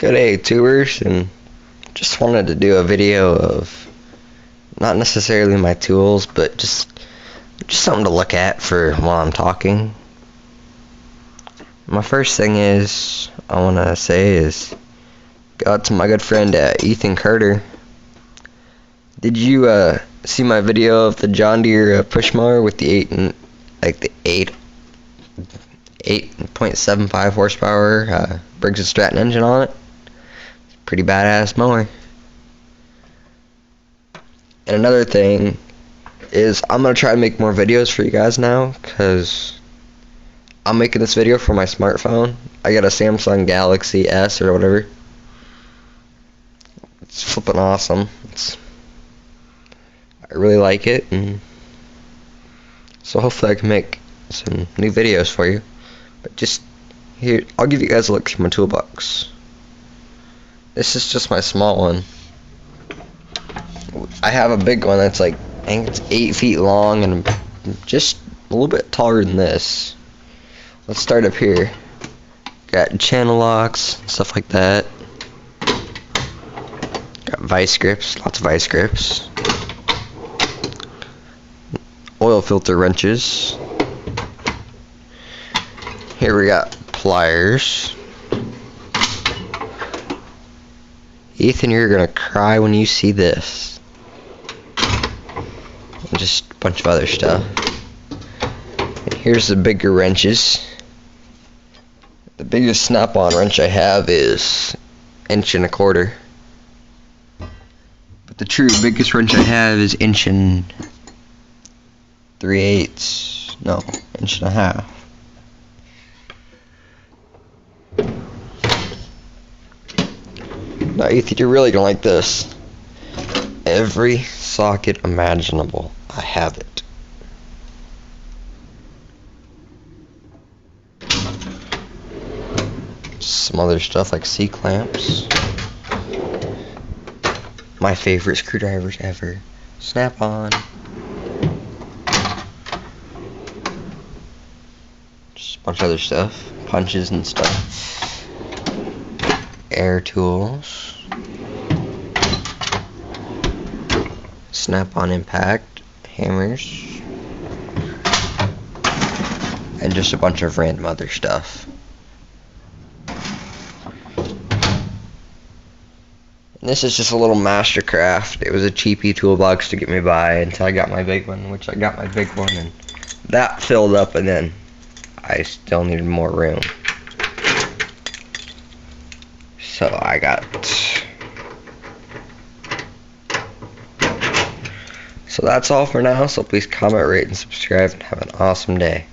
Good day, tubers, and just wanted to do a video of not necessarily my tools, but just something to look at for while I'm talking. My first thing I want to say is go out to my good friend Ethan Carter. Did you see my video of the John Deere push mower with the 8.75 horsepower Briggs & Stratton engine on it? Pretty badass mower. And another thing is I'm going to try to make more videos for you guys now, because I'm making this video for my smartphone. I got a Samsung Galaxy S or whatever. It's flipping awesome. I really like it, and so hopefully I can make some new videos for you. But just here, I'll give you guys a look through my toolbox. This is just my small one. I have a big one that's like, I think it's 8 feet long and just a little bit taller than this. Let's start up here. Got channel locks, stuff like that. Got vice grips, lots of vice grips. Oil filter wrenches. Here we got pliers. Ethan, you're gonna cry when you see this. And just a bunch of other stuff. And here's the bigger wrenches. The biggest snap-on wrench I have is 1.25 inches. But the true biggest wrench I have is 1 3/8. No, 1.5 inches. Now, Ethan, you're really gonna like this. Every socket imaginable, I have it. Some other stuff like C-clamps. My favorite screwdrivers ever. Snap-on. Just a bunch of other stuff. Punches and stuff. Air tools. Snap-on impact. Hammers. And just a bunch of random other stuff. And this is just a little Mastercraft. It was a cheapy toolbox to get me by until I got my big one, which I got my big one, and that filled up, and then I still needed more room. So I got... So that's all for now, so please comment, rate, and subscribe, and have an awesome day.